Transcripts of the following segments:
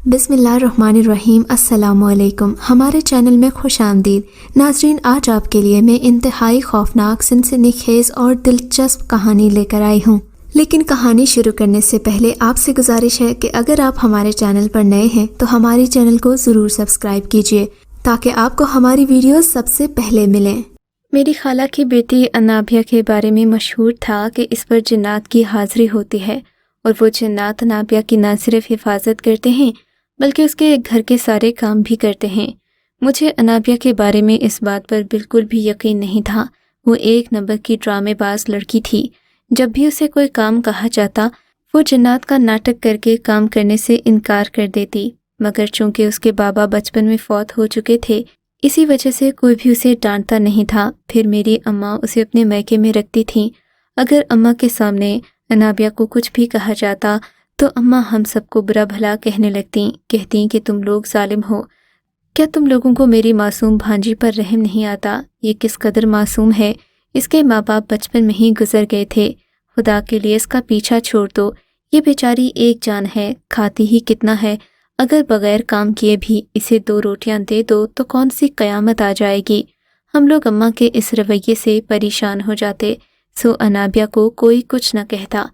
बिस्मिल्लाहिर्रहमानिर्रहीम। अस्सलाम वालेकुम। हमारे चैनल में खुश आमदीद। नाजरीन, आज आपके लिए मैं इंतहाई खौफनाक, सनसनीखेज और दिलचस्प कहानी लेकर आई हूँ। लेकिन कहानी शुरू करने से पहले आपसे गुजारिश है कि अगर आप हमारे चैनल पर नए हैं तो हमारे चैनल को ज़रूर सब्सक्राइब कीजिए ताकि आपको हमारी वीडियोस सबसे पहले मिलें। मेरी खाला की बेटी अनाबिया के बारे में मशहूर था कि इस पर जिन्नात की हाज़िरी होती है और वो जिन्नात अनाबिया की न सिर्फ हिफाजत करते हैं बल्कि उसके घर के सारे काम भी करते हैं। मुझे अनाबिया के बारे में इस बात पर बिल्कुल भी यकीन नहीं था। वो एक नंबर की ड्रामेबाज लड़की थी। जब भी उसे कोई काम कहा जाता वो जिन्नात का नाटक करके काम करने से इनकार कर देती, मगर चूंकि उसके बाबा बचपन में फौत हो चुके थे इसी वजह से कोई भी उसे डांटता नहीं था। फिर मेरी अम्मा उसे अपने मैके में रखती थीं। अगर अम्मा के सामने अनाबिया को कुछ भी कहा जाता तो अम्मा हम सबको बुरा भला कहने लगती, कहती कि तुम लोग जालिम हो। क्या तुम लोगों को मेरी मासूम भांजी पर रहम नहीं आता? ये किस कदर मासूम है, इसके माँ बाप बचपन में ही गुजर गए थे। खुदा के लिए इसका पीछा छोड़ दो, ये बेचारी एक जान है, खाती ही कितना है। अगर बगैर काम किए भी इसे 2 रोटियां दे दो तो कौन सी कयामत आ जाएगी। हम लोग अम्मा के इस रवैये से परेशान हो जाते। सो अनाबिया को कोई कुछ न कहता।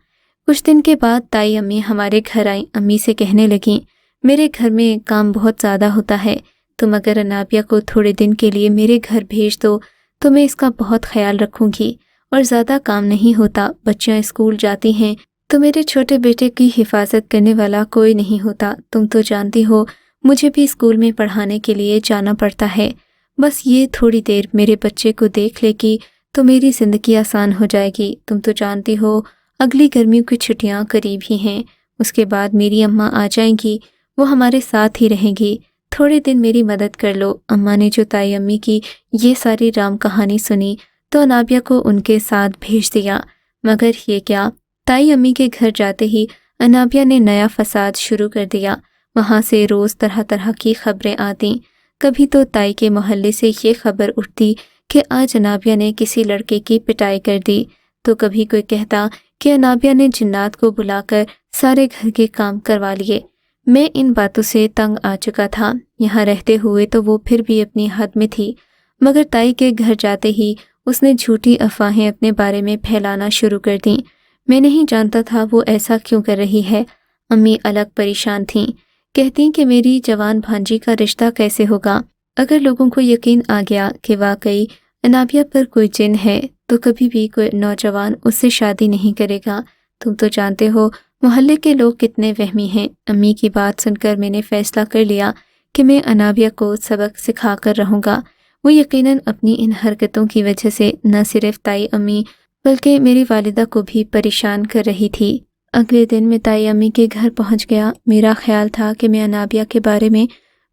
कुछ दिन के बाद ताई अम्मी हमारे घर आई। अम्मी से कहने लगीं, मेरे घर में काम बहुत ज़्यादा होता है, तुम अगर अनाबिया को थोड़े दिन के लिए मेरे घर भेज दो तो मैं इसका बहुत ख्याल रखूँगी। और ज़्यादा काम नहीं होता, बच्चियाँ स्कूल जाती हैं तो मेरे छोटे बेटे की हिफाजत करने वाला कोई नहीं होता। तुम तो जानती हो मुझे भी स्कूल में पढ़ाने के लिए जाना पड़ता है। बस ये थोड़ी देर मेरे बच्चे को देख लेगी तो मेरी ज़िंदगी आसान हो जाएगी। तुम तो जानती हो अगली गर्मियों की छुट्टियां करीब ही हैं, उसके बाद मेरी अम्मा आ जाएंगी, वो हमारे साथ ही रहेंगी। थोड़े दिन मेरी मदद कर लो। अम्मा ने जो ताई अम्मी की ये सारी राम कहानी सुनी तो अनाबिया को उनके साथ भेज दिया। मगर ये क्या, ताई अम्मी के घर जाते ही अनाबिया ने नया फसाद शुरू कर दिया। वहाँ से रोज़ तरह तरह की खबरें आती। कभी तो ताई के मोहल्ले से ये खबर उठती कि आज अनाबिया ने किसी लड़के की पिटाई कर दी, तो कभी कोई कहता कि अनाबिया ने जिन्नात को बुलाकर सारे घर के काम करवा लिए। मैं इन बातों से तंग आ चुका था। यहाँ रहते हुए तो वो फिर भी अपनी हद में थी, मगर ताई के घर जाते ही उसने झूठी अफवाहें अपने बारे में फैलाना शुरू कर दी। मैं नहीं जानता था वो ऐसा क्यों कर रही है। अम्मी अलग परेशान थीं, कहती कि मेरी जवान भांजी का रिश्ता कैसे होगा। अगर लोगों को यकीन आ गया कि वाकई अनाबिया पर कोई जिन है तो कभी भी कोई नौजवान उससे शादी नहीं करेगा। तुम तो जानते हो मोहल्ले के लोग कितने वहमी हैं। अम्मी की बात सुनकर मैंने फैसला कर लिया कि मैं अनाबिया को सबक सिखा कर रहूँगा। वो यकीनन अपनी इन हरकतों की वजह से न सिर्फ ताई अम्मी बल्कि मेरी वालिदा को भी परेशान कर रही थी। अगले दिन मैं ताई अम्मी के घर पहुँच गया। मेरा ख्याल था कि मैं अनाबिया के बारे में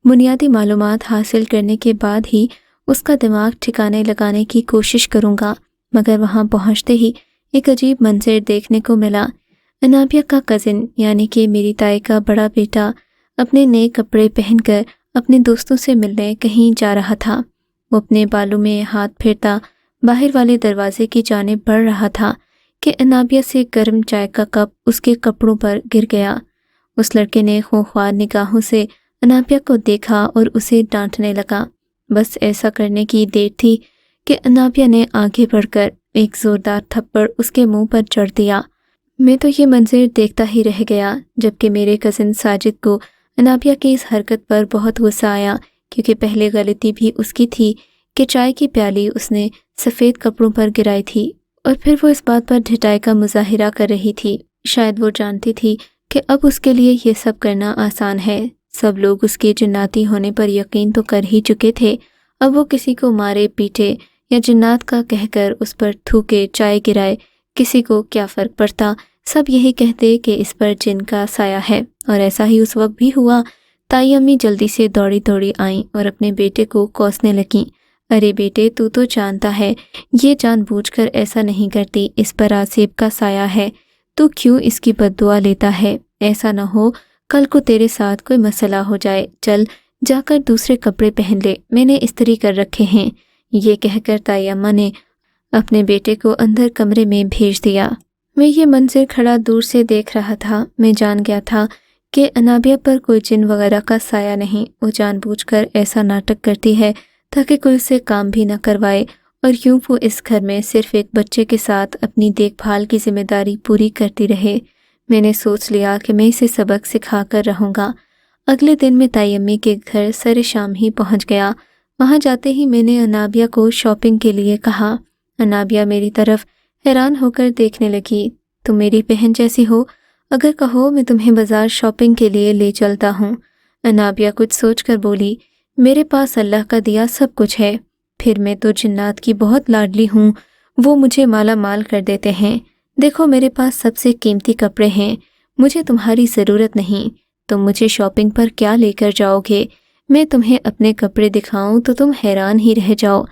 बुनियादी मालूमात हासिल करने के बाद ही उसका दिमाग ठिकाने लगाने की कोशिश करूँगा, मगर वहाँ पहुँचते ही एक अजीब मंजर देखने को मिला। अनाबिया का कज़िन यानी कि मेरी ताई का बड़ा बेटा अपने नए कपड़े पहनकर अपने दोस्तों से मिलने कहीं जा रहा था। वो अपने बालों में हाथ फेरता बाहर वाले दरवाजे की जानिब बढ़ रहा था कि अनाबिया से गर्म चाय का कप उसके कपड़ों पर गिर गया। उस लड़के ने खौफनाक निगाहों से अनाबिया को देखा और उसे डांटने लगा। बस ऐसा करने की देर थी कि अनाबिया ने आगे बढ़कर एक ज़ोरदार थप्पड़ उसके मुंह पर जड़ दिया। मैं तो ये मंजर देखता ही रह गया, जबकि मेरे कज़िन साजिद को अनाबिया की इस हरकत पर बहुत गुस्सा आया, क्योंकि पहले गलती भी उसकी थी कि चाय की प्याली उसने सफ़ेद कपड़ों पर गिराई थी और फिर वो इस बात पर ढिठाई का मुजाहिरा कर रही थी। शायद वो जानती थी कि अब उसके लिए ये सब करना आसान है। सब लोग उसके जिन्नाती होने पर यकीन तो कर ही चुके थे। अब वो किसी को मारे पीटे या जिन्नात का कहकर उस पर थूके चाय गिराए, किसी को क्या फ़र्क पड़ता। सब यही कहते कि इस पर जिन का साया है। और ऐसा ही उस वक्त भी हुआ। ताई अम्मी जल्दी से दौड़ी दौड़ी आईं और अपने बेटे को कोसने लगीं। अरे बेटे, तू तो जानता है ये जानबूझकर ऐसा नहीं करती, इस पर आसिफ का साया है, तू क्यों इसकी बद्दुआ लेता है? ऐसा न हो कल को तेरे साथ कोई मसला हो जाए। चल जाकर दूसरे कपड़े पहन ले, मैंने इस्त्री कर रखे हैं। ये कहकर ताई अम्मा ने अपने बेटे को अंदर कमरे में भेज दिया। मैं ये मंजर खड़ा दूर से देख रहा था। मैं जान गया था کہ انابیہ پر کوئی جن وغیرہ کا سایہ نہیں، وہ جان بوجھ کر ایسا ناٹک کرتی ہے تاکہ کوئی اسے کام بھی نہ کروائے، اور یوں وہ اس گھر میں صرف ایک بچے کے ساتھ اپنی دیکھ بھال کی ذمہ داری پوری کرتی رہے۔ میں نے سوچ لیا کہ میں اسے سبق سکھا کر رہوں گا۔ اگلے دن میں تائی امی کے گھر سر شام ہی پہنچ گیا۔ وہاں جاتے ہی میں نے انابیہ کو شاپنگ کے لیے کہا۔ انابیہ میری طرف حیران ہو کر دیکھنے لگی۔ تم میری بہن جیسی ہو، اگر کہو میں تمہیں بازار شاپنگ کے لیے لے چلتا ہوں۔ انابیہ کچھ سوچ کر بولی، میرے پاس اللہ کا دیا سب کچھ ہے، پھر میں تو جنات کی بہت لاڈلی ہوں، وہ مجھے مالا مال کر دیتے ہیں۔ دیکھو میرے پاس سب سے قیمتی کپڑے ہیں، مجھے تمہاری ضرورت نہیں، تم مجھے شاپنگ پر کیا لے کر جاؤ گے؟ میں تمہیں اپنے کپڑے دکھاؤں تو تم حیران ہی رہ جاؤ۔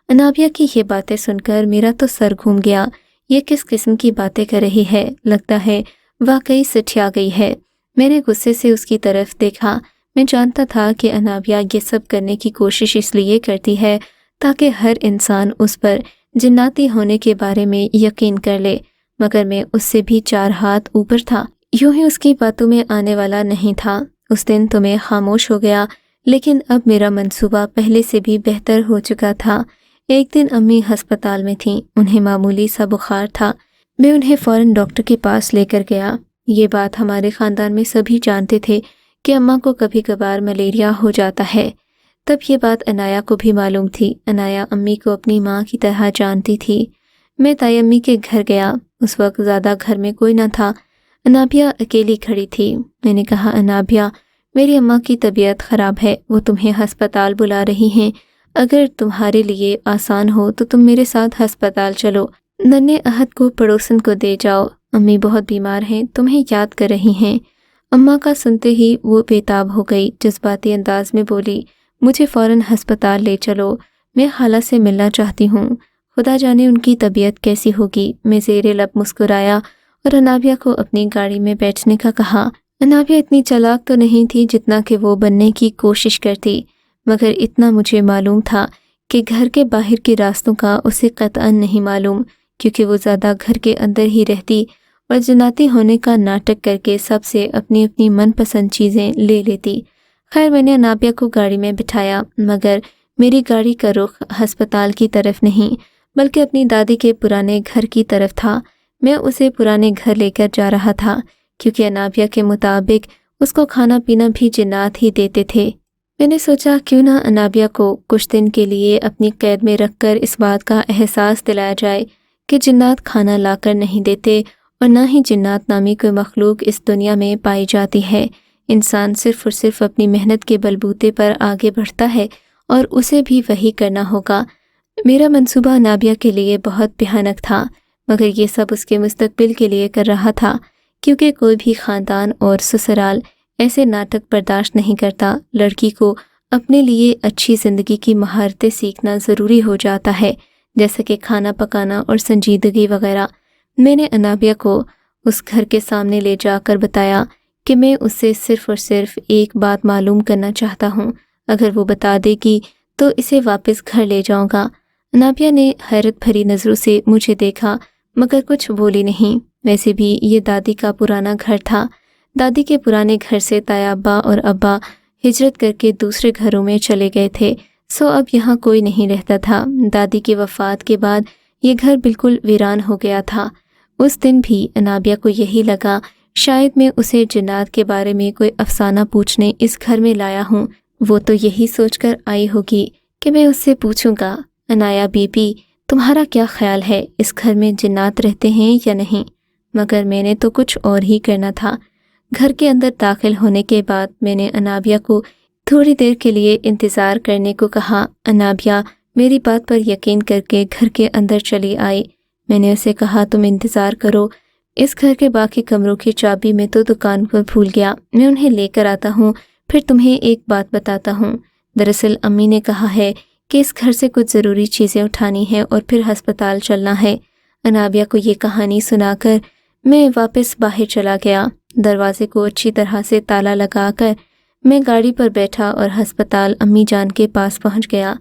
انابیہ کی یہ باتیں سن کر میرا تو سر گھوم گیا۔ یہ کس قسم کی باتیں کر رہی ہے؟ لگتا ہے واقعی سٹھیا گئی ہے۔ میں نے غصے سے اس کی طرف دیکھا۔ میں جانتا تھا کہ انابیہ یہ سب کرنے کی کوشش اس لیے کرتی ہے تاکہ ہر انسان اس پر جناتی ہونے کے بارے میں یقین کر لے، مگر میں اس سے بھی 4 ہاتھ اوپر تھا، یوں ہی اس کی باتوں میں آنے والا نہیں تھا۔ اس دن تو میں خاموش ہو گیا، لیکن اب میرا منصوبہ پہلے سے بھی بہتر ہو چکا تھا۔ ایک دن امی ہسپتال میں تھیں، انہیں معمولی سا بخار تھا۔ میں انہیں فوراً ڈاکٹر کے پاس لے کر گیا۔ یہ بات ہمارے خاندان میں سبھی جانتے تھے کہ اماں کو کبھی کبھار ملیریا ہو جاتا ہے۔ تب یہ بات عنایہ کو بھی معلوم تھی۔ عنایہ امی کو اپنی ماں کی طرح جانتی تھی۔ میں تائی امی کے گھر گیا۔ اس وقت زیادہ گھر میں کوئی نہ تھا۔ انابیہ اکیلی کھڑی تھی۔ میں نے کہا، انابیہ، میری اماں کی طبیعت خراب ہے، وہ تمہیں ہسپتال بلا رہی ہیں، اگر تمہارے لیے آسان ہو تو تم میرے ساتھ ہسپتال چلو۔ ننھے احد کو پڑوسن کو دے جاؤ، امی بہت بیمار ہیں، تمہیں یاد کر رہی ہیں۔ اماں کا سنتے ہی وہ بےتاب ہو گئی، جذباتی انداز میں بولی، مجھے فوراً ہسپتال لے چلو، میں خالہ سے ملنا چاہتی ہوں، خدا جانے ان کی طبیعت کیسی ہوگی۔ میں زیر لب مسکرایا اور انابیہ کو اپنی گاڑی میں بیٹھنے کا کہا۔ انابیہ اتنی چالاک تو نہیں تھی جتنا کہ وہ بننے کی کوشش کرتی، مگر اتنا مجھے معلوم تھا کہ گھر کے باہر کے راستوں کا اسے قطعاً نہیں معلوم، کیونکہ وہ زیادہ گھر کے اندر ہی رہتی اور جناتی ہونے کا ناٹک کر کے سب سے اپنی اپنی من پسند چیزیں لے لیتی۔ خیر، میں نے انابیہ کو گاڑی میں بٹھایا، مگر میری گاڑی کا رخ ہسپتال کی طرف نہیں بلکہ اپنی دادی کے پرانے گھر کی طرف تھا۔ میں اسے پرانے گھر لے کر جا رہا تھا، کیونکہ انابیہ کے مطابق اس کو کھانا پینا بھی جنات ہی دیتے تھے۔ میں نے سوچا کیوں نہ انابیہ کو کچھ دن کے لیے اپنی قید میں رکھ کر اس بات کا احساس دلایا جائے کہ جنات کھانا لا کر نہیں دیتے اور نہ ہی جنات نامی کوئی مخلوق اس دنیا میں پائی جاتی ہے۔ انسان صرف اور صرف اپنی محنت کے بلبوتے پر آگے بڑھتا ہے اور اسے بھی وہی کرنا ہوگا۔ میرا منصوبہ انابیہ کے لیے بہت بھیانک تھا، مگر یہ سب اس کے مستقبل کے لیے کر رہا تھا، کیونکہ کوئی بھی خاندان اور سسرال ایسے ناٹک برداشت نہیں کرتا۔ لڑکی کو اپنے لیے اچھی زندگی کی مہارتیں سیکھنا ضروری ہو جاتا ہے، جیسے کہ کھانا پکانا اور سنجیدگی وغیرہ۔ میں نے انابیہ کو اس گھر کے سامنے لے جا کر بتایا کہ میں اس سے صرف اور صرف ایک بات معلوم کرنا چاہتا ہوں، اگر وہ بتا دے گی تو اسے واپس گھر لے جاؤں گا۔ انابیہ نے حیرت بھری نظروں سے مجھے دیکھا، مگر کچھ بولی نہیں۔ ویسے بھی یہ دادی کا پرانا گھر تھا۔ دادی کے پرانے گھر سے تایا ابا اور ابا ہجرت کر کے دوسرے گھروں میں چلے گئے تھے، سو اب یہاں کوئی نہیں رہتا تھا۔ دادی کی وفات کے بعد یہ گھر بالکل ویران ہو گیا تھا۔ اس دن بھی انابیہ کو یہی لگا، شاید میں اسے جنات کے بارے میں کوئی افسانہ پوچھنے اس گھر میں لایا ہوں۔ وہ تو یہی سوچ کر آئی ہوگی کہ میں اس سے پوچھوں گا، عنایہ بی بی، تمہارا کیا خیال ہے، اس گھر میں جنات رہتے ہیں یا نہیں؟ مگر میں نے تو کچھ اور ہی کرنا تھا۔ گھر کے اندر داخل ہونے کے بعد میں نے انابیہ کو تھوڑی دیر کے لیے انتظار کرنے کو کہا۔ انابیہ میری بات پر یقین کر کے گھر کے اندر چلی آئی۔ میں نے اسے کہا، تم انتظار کرو، اس گھر کے باقی کمروں کی چابی میں تو دکان پر بھول گیا، میں انہیں لے کر آتا ہوں، پھر تمہیں ایک بات بتاتا ہوں۔ دراصل امی نے کہا ہے کہ اس گھر سے کچھ ضروری چیزیں اٹھانی ہیں اور پھر ہسپتال چلنا ہے۔ انابیہ کو یہ کہانی سنا کر میں واپس باہر چلا گیا۔ دروازے کو اچھی طرح سے تالا لگا کر میں گاڑی پر بیٹھا اور ہسپتال امی جان کے پاس پہنچ گیا۔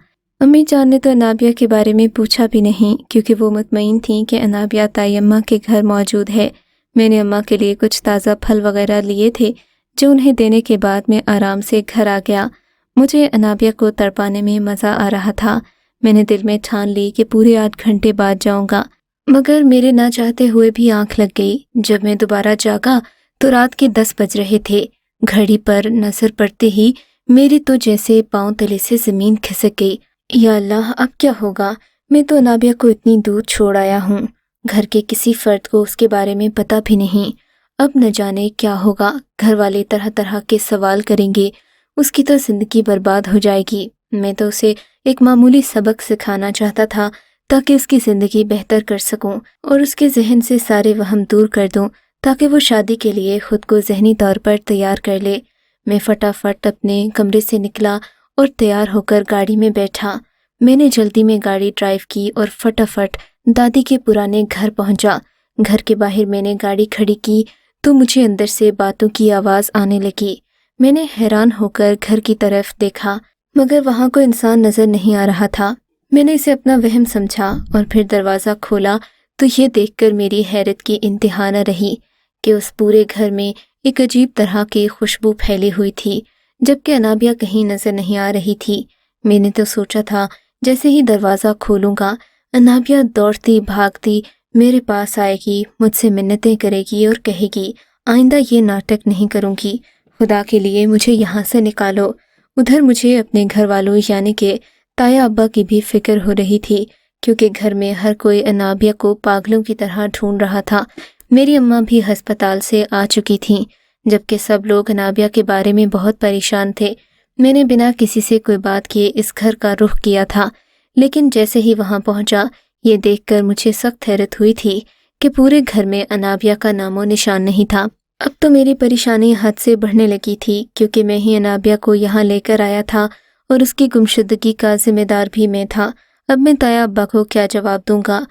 امی جان نے تو انابیہ کے بارے میں پوچھا بھی نہیں، کیونکہ وہ مطمئن تھیں کہ انابیہ تائی اماں کے گھر موجود ہے۔ میں نے اماں کے لیے کچھ تازہ پھل وغیرہ لیے تھے जो उन्हें देने के बाद मैं आराम से घर आ गया। मुझे अनाबिया को तड़पाने में मज़ा आ रहा था। मैंने दिल में ठान ली कि पूरे 8 घंटे बाद जाऊंगा, मगर मेरे ना चाहते हुए भी आंख लग गई। जब मैं दोबारा जागा तो रात के 10 बज रहे थे। घड़ी पर नजर पड़ते ही मेरी तो जैसे पांव तले से जमीन खिसक गई। या अल्लाह, अब क्या होगा? मैं तो अनाबिया को इतनी दूर छोड़ आया हूँ। घर के किसी फर्द को उसके बारे में पता भी नहीं। अब न जाने क्या होगा। घर वाले तरह तरह के सवाल करेंगे। उसकी तो जिंदगी बर्बाद हो जाएगी। मैं तो उसे एक मामूली सबक सिखाना चाहता था ताकि उसकी ज़िंदगी बेहतर कर सकूं और उसके जहन से सारे वहम दूर कर दूं ताकि वो शादी के लिए खुद को जहनी तौर पर तैयार कर ले। मैं फटाफट अपने कमरे से निकला और तैयार होकर गाड़ी में बैठा। मैंने जल्दी में गाड़ी ड्राइव की और फटाफट दादी के पुराने घर पहुंचा। घर के बाहर मैंने गाड़ी खड़ी की तो मुझे अंदर से बातों की आवाज़ आने लगी। मैंने हैरान होकर घर की तरफ देखा, मगर वहाँ कोई इंसान नज़र नहीं आ रहा था। मैंने इसे अपना वहम समझा और फिर दरवाज़ा खोला तो ये देखकर मेरी हैरत की इंतहा न रही कि उस पूरे घर में एक अजीब तरह की खुशबू फैली हुई थी, जबकि अनाबिया कहीं नज़र नहीं आ रही थी। मैंने तो सोचा था जैसे ही दरवाज़ा खोलूँगा अनाबिया दौड़ती भागती मेरे पास आएगी, मुझसे मिन्नतें करेगी और कहेगी, आइंदा ये नाटक नहीं करूँगी, खुदा के लिए मुझे यहाँ से निकालो। उधर मुझे अपने घर वालों यानी कि ताया अब्बा की भी फिक्र हो रही थी, क्योंकि घर में हर कोई अनाबिया को पागलों की तरह ढूंढ रहा था। मेरी अम्मा भी अस्पताल से आ चुकी थीं, जबकि सब लोग अनाबिया के बारे में बहुत परेशान थे। मैंने बिना किसी से कोई बात किए इस घर का रुख किया था, लेकिन जैसे ही वहां पहुंचा ये देखकर मुझे सख्त हैरत हुई थी कि पूरे घर में अनाबिया का नामो निशान नहीं था। अब तो मेरी परेशानी हद से बढ़ने लगी थी, क्योंकि मैं ही अनाबिया को यहाँ लेकर आया था और उसकी गुमशुदगी का जिम्मेदार भी मैं था। अब मैं ताया अब्बा को क्या जवाब दूंगा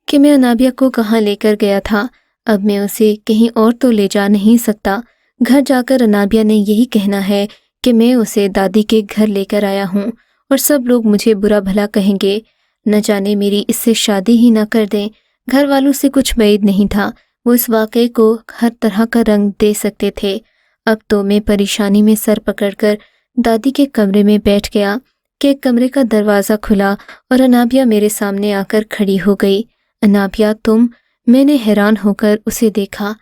कि मैं अनाबिया को कहाँ लेकर गया था। अब मैं उसे कहीं और तो ले जा नहीं सकता। घर जाकर अनाबिया ने यही कहना है कि मैं उसे दादी के घर लेकर आया हूँ और सब लोग मुझे बुरा भला कहेंगे। न जाने मेरी इससे शादी ही न कर दें। घर वालों से कुछ उम्मीद नहीं था, वो इस वाक़े को हर तरह का रंग दे सकते थे। अब तो मैं परेशानी में सर पकड़कर दादी के कमरे में बैठ गया कि कमरे का दरवाज़ा खुला और अनाबिया मेरे सामने आकर खड़ी हो गई। अनाबिया, तुम? मैंने हैरान होकर उसे देखा,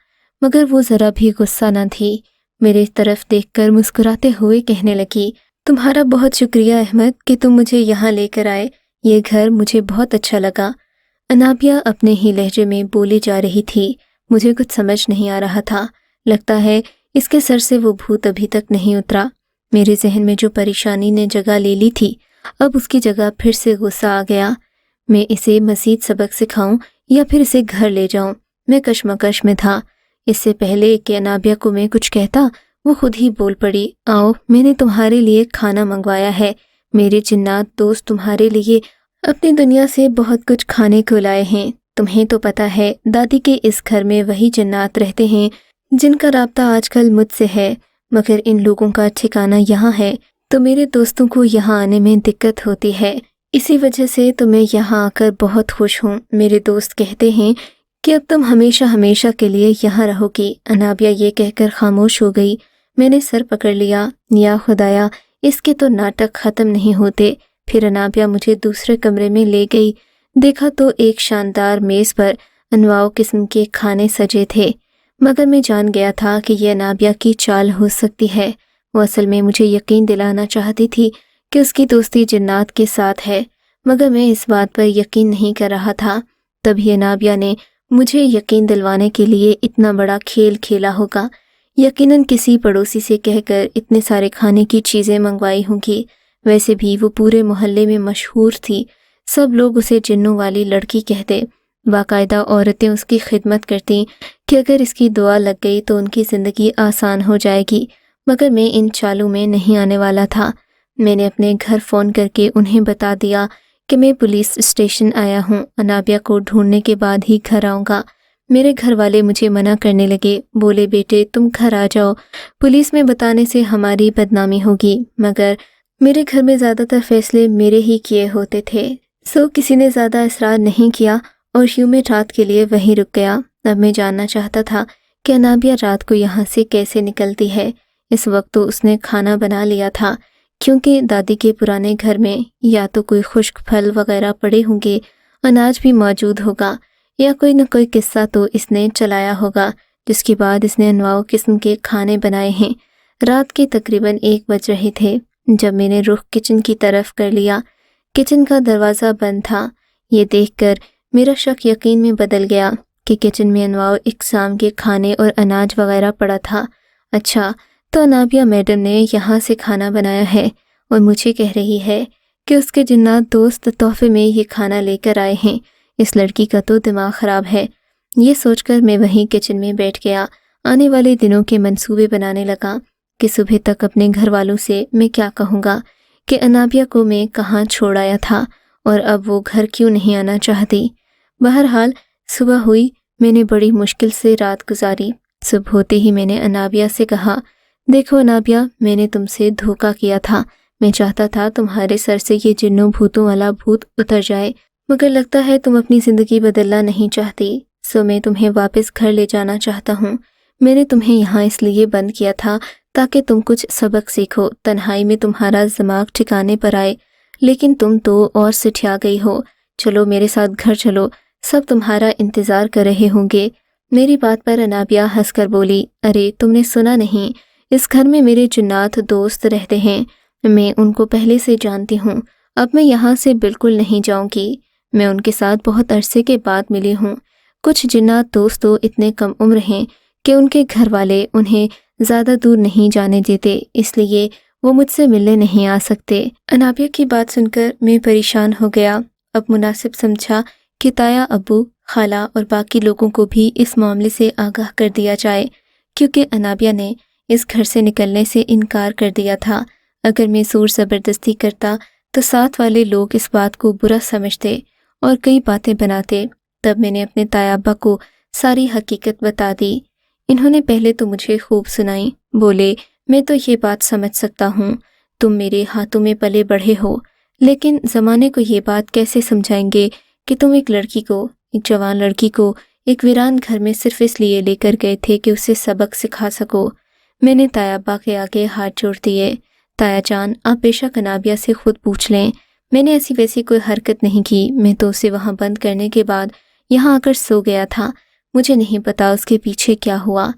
मगर वो ज़रा भी गुस्सा न थी। मेरे तरफ देखकर मुस्कुराते हुए कहने लगी, तुम्हारा बहुत शुक्रिया अहमद कि तुम मुझे यहाँ लेकर आए। ये घर मुझे बहुत अच्छा लगा। अनाबिया अपने ही लहजे में बोली जा रही थी। मुझे कुछ समझ नहीं आ रहा था। लगता है इसके सर से वो भूत अभी तक नहीं उतरा। मेरे जहन में जो परेशानी ने जगह ले ली थी, अब उसकी जगह फिर से गुस्सा आ गया। मैं इसे मज़ीद सबक सिखाऊं या फिर इसे घर ले जाऊं? मैं कशमकश में था। इससे पहले कि अनाबिया को मैं कुछ कहता, वो खुद ही बोल पड़ी, आओ, मैंने तुम्हारे लिए खाना मंगवाया है। मेरे जिन्नात दोस्त तुम्हारे लिए अपनी दुनिया से बहुत कुछ खाने को लाए हैं। तुम्हें तो पता है दादी के इस घर में वही जिन्नात रहते हैं जिनका राब्ता आजकल मुझसे है, मगर इन लोगों का ठिकाना यहाँ है तो मेरे दोस्तों को यहाँ आने में दिक्कत होती है। इसी वजह से तो मैं यहाँ आकर बहुत खुश हूँ। मेरे दोस्त कहते हैं कि अब तुम हमेशा हमेशा के लिए यहाँ रहोगी। अनाबिया ये कहकर खामोश हो गई। मैंने सर पकड़ लिया, या खुदाया, इसके तो नाटक ख़त्म नहीं होते। फिर अनाबिया मुझे दूसरे कमरे में ले गई। देखा तो एक शानदार मेज़ पर अनवाओ किस्म के खाने सजे थे, मगर मैं जान गया था कि यह अनाबिया की चाल हो सकती है। वो असल में मुझे यकीन दिलाना चाहती थी कि उसकी दोस्ती जिन्नात के साथ है, मगर मैं इस बात पर यकीन नहीं कर रहा था। तभी अनाबिया ने मुझे यकीन दिलवाने के लिए इतना बड़ा खेल खेला होगा। यकीनन किसी पड़ोसी से कहकर इतने सारे खाने की चीज़ें मंगवाई होंगी। वैसे भी वो पूरे मोहल्ले में मशहूर थी। सब लोग उसे जिन्नों वाली लड़की कहते। बाकायदा औरतें उसकी खिदमत करती कि अगर इसकी दुआ लग गई तो उनकी ज़िंदगी आसान हो जाएगी। मगर मैं इन चालों में नहीं आने वाला था। मैंने अपने घर फ़ोन करके उन्हें बता दिया कि मैं पुलिस स्टेशन आया हूँ। अनाबिया को ढूंढने के बाद ही घर आऊँगा। मेरे घर वाले मुझे मना करने लगे। बोले, बेटे तुम घर आ जाओ, पुलिस में बताने से हमारी बदनामी होगी। मगर मेरे घर में ज़्यादातर फ़ैसले मेरे ही किए होते थे, सो किसी ने ज़्यादा इसरार नहीं किया और यूं में रात के लिए वहीं रुक गया। अब मैं जानना चाहता था कि अनाबिया रात को यहाँ से कैसे निकलती है। इस वक्त तो उसने खाना बना लिया था, क्योंकि दादी के पुराने घर में या तो कोई खुश्क फल वगैरह पड़े होंगे, अनाज भी मौजूद होगा, या कोई न कोई किस्सा तो इसने चलाया होगा, जिसके बाद इसने अनवाओ किस्म के खाने बनाए हैं। रात के तकरीबन 1 बज रहे थे जब मैंने रुख किचन की तरफ कर लिया। किचन का दरवाज़ा बंद था। ये देखकर मेरा शक यकीन में बदल गया कि किचन में अनवाओ इकसाम के खाने और अनाज वगैरह पड़ा था। अच्छा, तो अनाबिया मैडम ने यहाँ से खाना बनाया है और मुझे कह रही है कि उसके जिन्नात दोस्त तोहफे में ये खाना लेकर आए हैं। इस लड़की का तो दिमाग ख़राब है। ये सोचकर मैं वहीं किचन में बैठ गया। आने वाले दिनों के मंसूबे बनाने लगा कि सुबह तक अपने घर वालों से मैं क्या कहूँगा कि अनाबिया को मैं कहाँ छोड़ आया था और अब वो घर क्यों नहीं आना चाहती। बहरहाल सुबह हुई। मैंने बड़ी मुश्किल से रात गुजारी। सुबह होते ही मैंने अनाबिया से कहा, देखो अनाबिया, मैंने तुमसे धोखा किया था। मैं चाहता था तुम्हारे सर से ये जिन्नों भूतों वाला भूत उतर जाए, मगर लगता है तुम अपनी ज़िंदगी बदलना नहीं चाहती। सो मैं तुम्हें वापस घर ले जाना चाहता हूँ। मैंने तुम्हें यहाँ इसलिए बंद किया था ताकि तुम कुछ सबक सीखो, तन्हाई में तुम्हारा दिमाग ठिकाने पर आए, लेकिन तुम तो और सिठिया गई हो। चलो मेरे साथ घर चलो, सब तुम्हारा इंतज़ार कर रहे होंगे। मेरी बात पर अनाबिया हंसकर बोली, अरे तुमने सुना नहीं, इस घर में मेरे जिन्नात दोस्त रहते हैं, मैं उनको पहले से जानती हूँ। अब मैं यहाँ से बिल्कुल नहीं जाऊँगी। मैं उनके साथ बहुत अरसे के बाद मिली हूँ। कुछ जिन्नात दोस्त तो इतने कम उम्र हैं कि उनके घर वाले उन्हें ज़्यादा दूर नहीं जाने देते, इसलिए वो मुझसे मिलने नहीं आ सकते। अनाबिया की बात सुनकर मैं परेशान हो गया। अब मुनासिब समझा कि ताया, अब्बू, खाला और बाकी लोगों को भी इस मामले से आगाह कर दिया जाए, क्योंकि अनाबिया ने इस घर से निकलने से इनकार कर दिया था। अगर मैं ज़ोर ज़बरदस्ती करता तो साथ वाले लोग इस बात को बुरा समझते और कई बातें बनाते। तब मैंने अपने ताया अब्बा को सारी हकीकत बता दी। इन्होंने पहले तो मुझे खूब सुनाई। बोले, मैं तो ये बात समझ सकता हूँ, तुम मेरे हाथों में पले बढ़े हो, लेकिन ज़माने को ये बात कैसे समझाएंगे कि तुम एक लड़की को, एक जवान लड़की को एक वीरान घर में सिर्फ इसलिए लेकर गए थे कि उसे सबक सिखा सको। मैंने ताया अब्बा के आगे हाथ जोड़ दिए। ताया जान, आप बेशक अनाबिया से खुद पूछ लें, मैंने ऐसी वैसी कोई हरकत नहीं की। मैं तो उसे वहाँ बंद करने के बाद यहाँ आकर सो गया था। मुझे नहीं पता उसके पीछे क्या हुआ।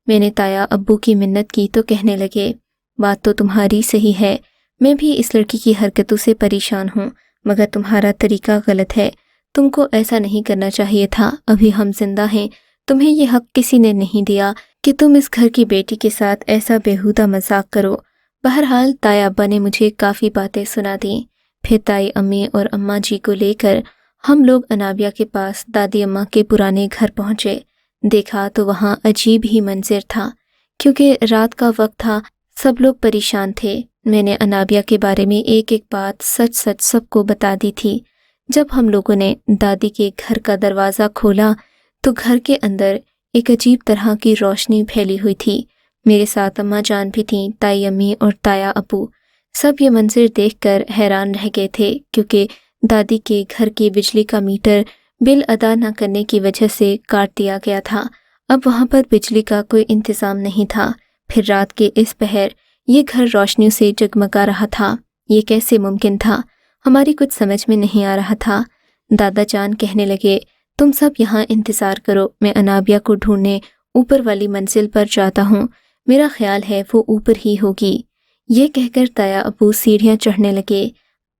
मैंने ताया अब्बू की मिन्नत की तो कहने लगे, बात तो तुम्हारी सही है, मैं भी इस लड़की की हरकतों से परेशान हूँ, मगर तुम्हारा तरीका गलत है। तुमको ऐसा नहीं करना चाहिए था। अभी हम जिंदा हैं, तुम्हें ये हक किसी ने नहीं दिया कि तुम इस घर की बेटी के साथ ऐसा बेहुदा मजाक करो। बहरहाल ताया अब्बा ने मुझे काफ़ी बातें सुना दी। फिर ताई अम्मी और अम्मा जी को लेकर हम लोग अनाबिया के पास दादी अम्मा के पुराने घर पहुँचे। देखा तो वहाँ अजीब ही मंजर था, क्योंकि रात का वक्त था, सब लोग परेशान थे। मैंने अनाबिया के बारे में एक एक बात सच सच सबको बता दी थी। जब हम लोगों ने दादी के घर का दरवाज़ा खोला तो घर के अंदर एक अजीब तरह की रोशनी फैली हुई थी। मेरे साथ अम्मा जान भी थीं, ताई अम्मी और ताया अब्बू। सब ये मंजर देखकर हैरान रह गए थे, क्योंकि दादी के घर की बिजली का मीटर बिल अदा न करने की वजह से काट दिया गया था। अब वहाँ पर बिजली का कोई इंतज़ाम नहीं था। फिर रात के इस पहर ये घर रोशनियों से जगमगा रहा था। ये कैसे मुमकिन था, हमारी कुछ समझ में नहीं आ रहा था। दादा जान कहने लगे, तुम सब यहाँ इंतज़ार करो, मैं अनाबिया को ढूंढने ऊपर वाली मंजिल पर जाता हूँ। मेरा ख्याल है वो ऊपर ही होगी। ये कहकर ताया अब्बू सीढ़ियाँ चढ़ने लगे,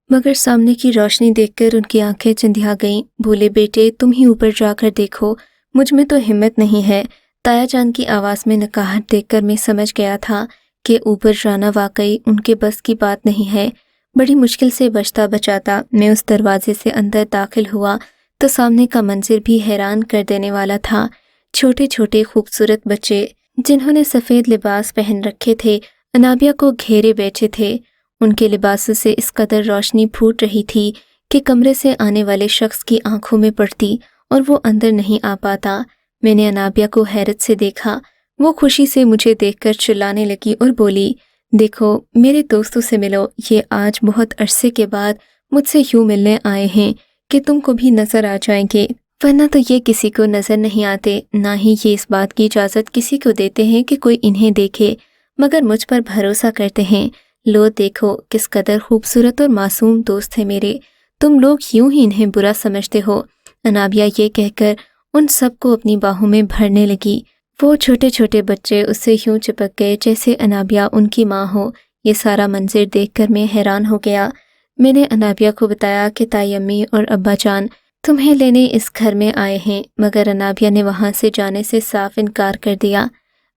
मगर सामने की रोशनी देखकर उनकी आंखें चंधिया गईं। बोले, बेटे तुम ही ऊपर जाकर देखो, मुझ में तो हिम्मत नहीं है। ताया जान की आवाज़ में नकाहट देखकर मैं समझ गया था कि ऊपर जाना वाकई उनके बस की बात नहीं है। बड़ी मुश्किल से बचता बचाता मैं उस दरवाजे से अंदर दाखिल हुआ तो सामने का मंजर भी हैरान कर देने वाला था। छोटे छोटे खूबसूरत बच्चे जिन्होंने सफ़ेद लिबास पहन रखे थे अनाबिया को घेरे बैठे थे। उनके लिबासों से इस कदर रोशनी फूट रही थी कि कमरे से आने वाले शख्स की आंखों में पड़ती और वो अंदर नहीं आ पाता। मैंने अनाबिया को हैरत से देखा। वो खुशी से मुझे देखकर चिल्लाने लगी और बोली, देखो मेरे दोस्तों से मिलो, ये आज बहुत अरसे के बाद मुझसे यूँ मिलने आए हैं कि तुमको भी नज़र आ जाएंगे, वरना तो ये किसी को नज़र नहीं आते, ना ही ये इस बात की इजाज़त किसी को देते हैं कि कोई इन्हें देखे। मगर मुझ पर भरोसा करते हैं। लो देखो किस कदर खूबसूरत और मासूम दोस्त है मेरे, तुम लोग यूं ही इन्हें बुरा समझते हो। अनाबिया ये कहकर उन सबको अपनी बाहों में भरने लगी। वो छोटे छोटे बच्चे उससे यूं चिपक गए जैसे अनाबिया उनकी माँ हो। ये सारा मंजर देखकर मैं हैरान हो गया। मैंने अनाबिया को बताया कि ताई अम्मी और अब्बा जान तुम्हें लेने इस घर में आए हैं, मगर अनाबिया ने वहाँ से जाने से साफ इनकार कर दिया।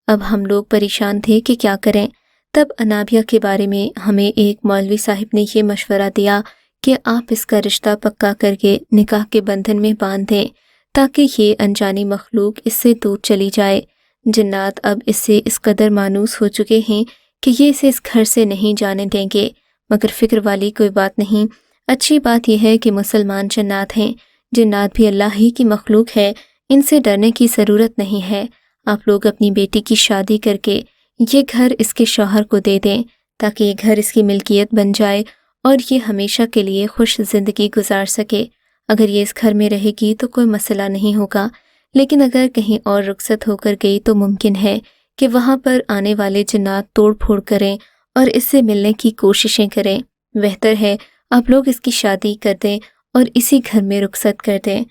अब हम लोग परेशान थे कि क्या करें। तब अनाबिया के बारे में हमें एक मौलवी साहिब ने ये मशवरा दिया कि आप इसका रिश्ता पक्का करके निकाह के बंधन में बांध दें ताकि ये अनजानी मखलूक इससे दूर चली जाए। जिन्नात अब इससे इस कदर मानूस हो चुके हैं कि ये इसे इस घर से नहीं जाने देंगे। मगर फिक्र वाली कोई बात नहीं। अच्छी बात यह है कि मुसलमान जिन्नात हैं। जिन्नात भी अल्लाह ही की मखलूक है, इनसे डरने की ज़रूरत नहीं है। आप लोग अपनी बेटी की शादी करके ये घर इसके शौहर को दे दें ताकि ये घर इसकी मिल्कियत बन जाए और ये हमेशा के लिए खुश ज़िंदगी गुजार सके। अगर ये इस घर में रहेगी तो कोई मसला नहीं होगा, लेकिन अगर कहीं और रुखसत होकर गई तो मुमकिन है कि वहाँ पर आने वाले जिन्नात तोड़ फोड़ करें और इससे मिलने की कोशिशें करें। बेहतर है आप लोग इसकी शादी कर दें और इसी घर में रुखसत कर दें।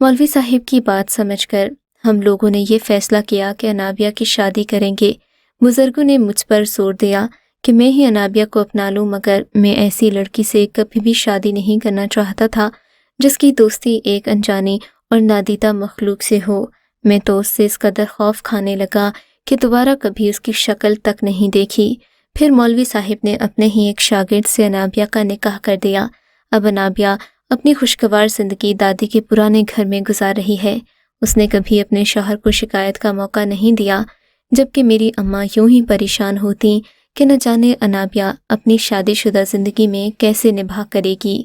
मौलवी साहिब की बात समझकर हम लोगों ने ये फैसला किया कि अनाबिया की शादी करेंगे। बुजुर्गों ने मुझ पर जोर दिया कि मैं ही अनाबिया को अपना लूँ, मगर मैं ऐसी लड़की से कभी भी शादी नहीं करना चाहता था जिसकी दोस्ती एक अनजानी और नादीदा मखलूक से हो। मैं तो उससे इस कदर खौफ खाने लगा कि दोबारा कभी उसकी शक्ल तक नहीं देखी। फिर मौलवी साहिब ने अपने ही एक शागिर्द से अनाबिया का निकाह कर दिया। अब अनाबिया अपनी खुशगवार ज़िंदगी दादी के पुराने घर में गुजार रही है। उसने कभी अपने शौहर को शिकायत का मौका नहीं दिया, जबकि मेरी अम्मा यूं ही परेशान होती कि न जाने अनाबिया अपनी शादीशुदा ज़िंदगी में कैसे निभा करेगी।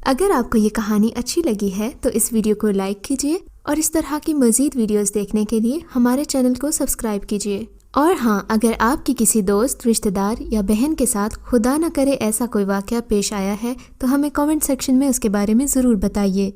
अगर आपको ये कहानी अच्छी लगी है तो इस वीडियो को लाइक कीजिए और इस तरह की मज़ीद वीडियोस देखने के लिए हमारे चैनल को सब्सक्राइब कीजिए। और हाँ, अगर आपकी किसी दोस्त, रिश्तेदार या बहन के साथ खुदा न करे ऐसा कोई वाक़या पेश आया है तो हमें कमेंट सेक्शन में उसके बारे में ज़रूर बताइए।